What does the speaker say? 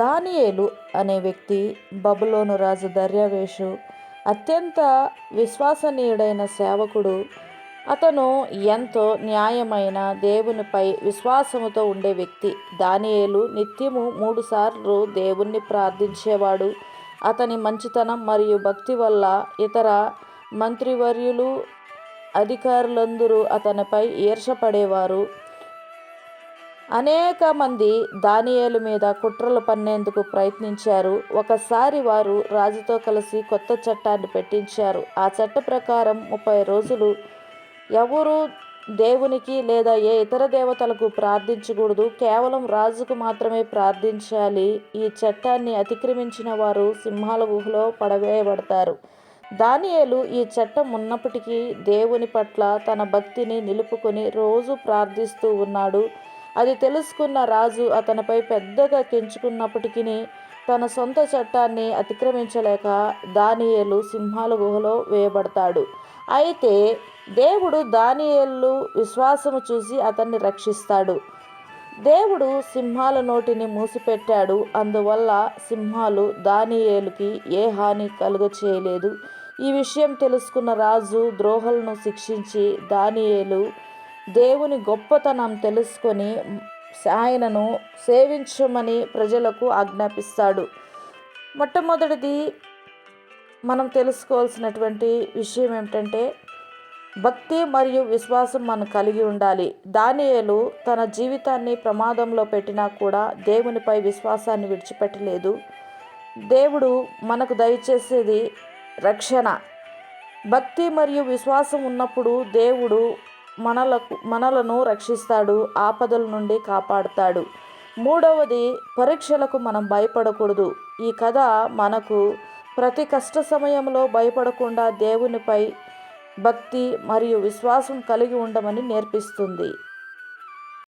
దానియేలు అనే వ్యక్తి బబులోను రాజు దర్యావేషు అత్యంత విశ్వసనీయుడైన సేవకుడు. అతను ఎంతో న్యాయమైన దేవునిపై విశ్వాసముతో ఉండే వ్యక్తి. దానియేలు నిత్యము 3 సార్లు దేవుణ్ణి ప్రార్థించేవాడు. అతని మంచితనం మరియు భక్తి వల్ల ఇతర మంత్రివర్యులు, అధికారులందరూ అతనిపై ఈర్ష్యపడేవారు. అనేక మంది దానియేలు మీద కుట్రలు పన్నేందుకు ప్రయత్నించారు. ఒకసారి వారు రాజుతో కలిసి కొత్త చట్టాన్ని పెట్టించారు. ఆ చట్ట ప్రకారం 30 రోజులు ఎవరు దేవునికి లేదా ఏ ఇతర దేవతలకు ప్రార్థించకూడదు. కేవలం రాజుకు మాత్రమే ప్రార్థించాలి. ఈ చట్టాన్ని అతిక్రమించిన వారు సింహాల గుహలో పడవేయబడతారు. దానియేలు ఈ చట్టం ఉన్నప్పటికీ దేవుని పట్ల తన భక్తిని నిలుపుకొని రోజు ప్రార్థిస్తూ ఉన్నాడు. అది తెలుసుకున్న రాజు అతనిపై పెద్దగా కెంచుకున్నప్పటికీ తన సొంత చట్టాన్ని అతిక్రమించలేక దానియేలు సింహాల గుహలో వేయబడతాడు. అయితే దేవుడు దానియేలు విశ్వాసము చూసి అతన్ని రక్షిస్తాడు. దేవుడు సింహాల నోటిని మూసిపెట్టాడు. అందువల్ల సింహాలు దానియేలుకి ఏ హాని కలుగచేయలేదు. ఈ విషయం తెలుసుకున్న రాజు ద్రోహులను శిక్షించి దానియేలు దేవుని గొప్పతనం తెలుసుకొని ఆయనను సేవించమని ప్రజలకు ఆజ్ఞాపిస్తాడు. మొట్టమొదటిది మనం తెలుసుకోవాల్సినటువంటి విషయం ఏమిటంటే భక్తి మరియు విశ్వాసం మనం కలిగి ఉండాలి. దానియేలు తన జీవితాన్ని ప్రమాదంలో పెట్టినా కూడా దేవునిపై విశ్వాసాన్ని విడిచిపెట్టలేదు. దేవుడు మనకు దయచేసేది రక్షణ. భక్తి మరియు విశ్వాసం ఉన్నప్పుడు దేవుడు మనలను రక్షిస్తాడు, ఆపదల నుండి కాపాడుతాడు. మూడవది, పరీక్షలకు మనం భయపడకూడదు. ఈ కథ మనకు ప్రతి కష్ట సమయంలో భయపడకుండా దేవునిపై భక్తి మరియు విశ్వాసం కలిగి ఉండమని నేర్పిస్తుంది.